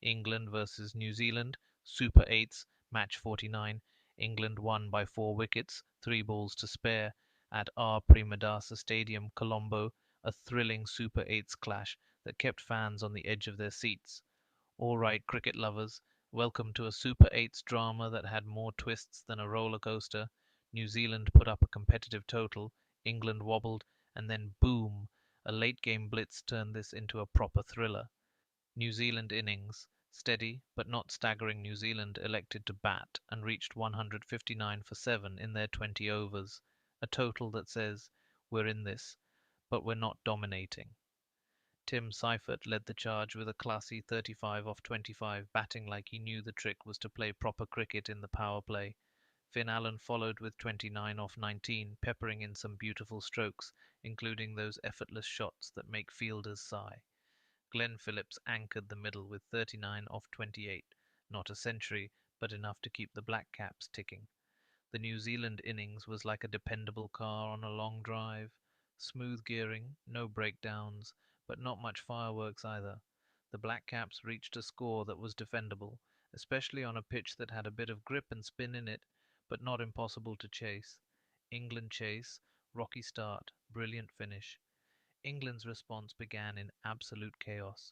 England versus New Zealand, Super 8s, match 49. England won by 4 wickets, 3 balls to spare, at R. Premadasa Stadium, Colombo, a thrilling Super 8s clash that kept fans on the edge of their seats. All right, cricket lovers, welcome to a Super 8s drama that had more twists than a roller coaster. New Zealand put up a competitive total, England wobbled, and then boom! A late game blitz turned this into a proper thriller. New Zealand innings. Steady but not staggering New Zealand elected to bat and reached 159 for 7 in their 20 overs, a total that says, "We're in this, but we're not dominating." Tim Seifert led the charge with a classy 35 off 25, batting like he knew the trick was to play proper cricket in the power play. Finn Allen followed with 29 off 19, peppering in some beautiful strokes, including those effortless shots that make fielders sigh. Glenn Phillips anchored the middle with 39 off 28, not a century, but enough to keep the Black Caps ticking. The New Zealand innings was like a dependable car on a long drive. Smooth gearing, no breakdowns, but not much fireworks either. The Black Caps reached a score that was defendable, especially on a pitch that had a bit of grip and spin in it, but not impossible to chase. England chase, rocky start, brilliant finish. England's response began in absolute chaos.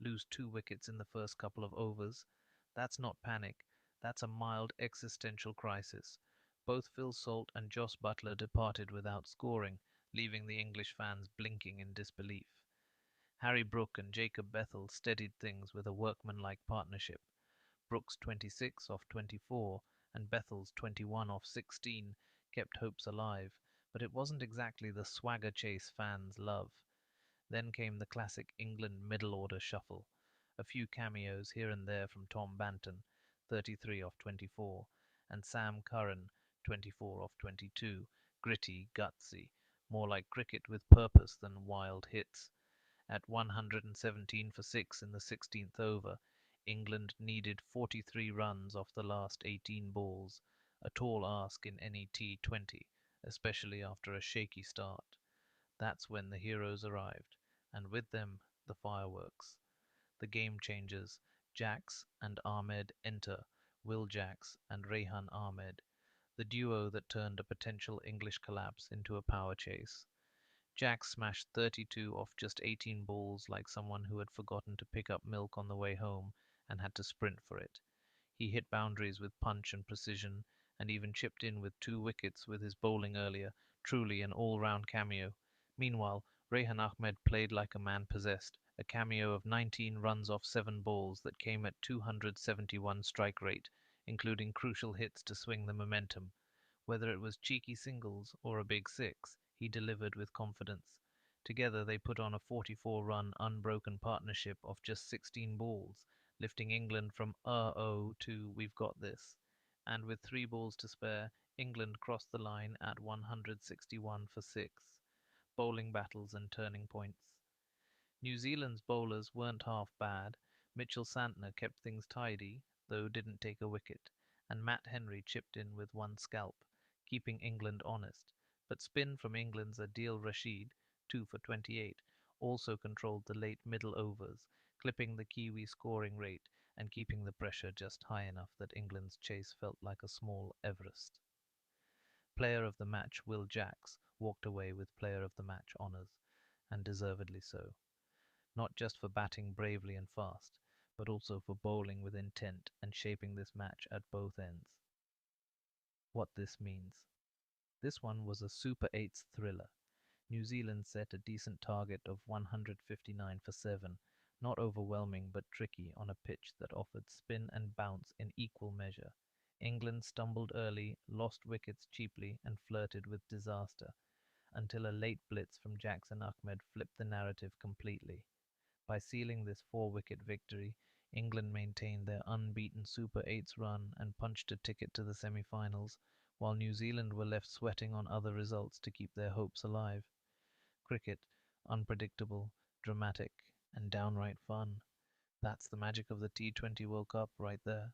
Lose 2 wickets in the first couple of overs. That's not panic, that's a mild existential crisis. Both Phil Salt and Jos Buttler departed without scoring, leaving the English fans blinking in disbelief. Harry Brook and Jacob Bethell steadied things with a workmanlike partnership. Brook's 26 off 24 and Bethell's 21 off 16 kept hopes alive, but it wasn't exactly the swagger chase fans love. Then came the classic England middle order shuffle. A few cameos here and there from Tom Banton, 33 off 24, and Sam Curran, 24 off 22, gritty, gutsy, more like cricket with purpose than wild hits. At 117 for 6 in the 16th over, England needed 43 runs off the last 18 balls, a tall ask in any T20, especially after a shaky start. That's when the heroes arrived, and with them the fireworks. The game changers, Jacks and Ahmed enter, Will Jacks and Rehan Ahmed, the duo that turned a potential English collapse into a power chase. Jacks smashed 32 off just 18 balls like someone who had forgotten to pick up milk on the way home and had to sprint for it. He hit boundaries with punch and precision, and even chipped in with 2 wickets with his bowling earlier, truly an all-round cameo. Meanwhile, Rehan Ahmed played like a man possessed, a cameo of 19 runs off 7 balls that came at 271 strike rate, including crucial hits to swing the momentum. Whether it was cheeky singles or a big six, he delivered with confidence. Together they put on a 44-run unbroken partnership of just 16 balls, lifting England from "uh-oh" to "we've got this." And with 3 balls to spare, England crossed the line at 161 for 6. Bowling battles and turning points. New Zealand's bowlers weren't half bad. Mitchell Santner kept things tidy, though didn't take a wicket, and Matt Henry chipped in with 1 scalp, keeping England honest. But spin from England's Adil Rashid, 2 for 28, also controlled the late middle overs, clipping the Kiwi scoring rate and keeping the pressure just high enough that England's chase felt like a small Everest. Player of the match Will Jacks walked away with Player of the Match honours, and deservedly so, not just for batting bravely and fast, but also for bowling with intent and shaping this match at both ends. What this means. This one was a Super 8's thriller. New Zealand set a decent target of 159 for 7, not overwhelming but tricky on a pitch that offered spin and bounce in equal measure. England stumbled early, lost wickets cheaply, and flirted with disaster, until a late blitz from Jackson Ahmed flipped the narrative completely. By sealing this 4 wicket victory, England maintained their unbeaten Super 8's run and punched a ticket to the semi-finals, while New Zealand were left sweating on other results to keep their hopes alive. Cricket, unpredictable, dramatic, and downright fun. That's the magic of the T20 World Cup right there.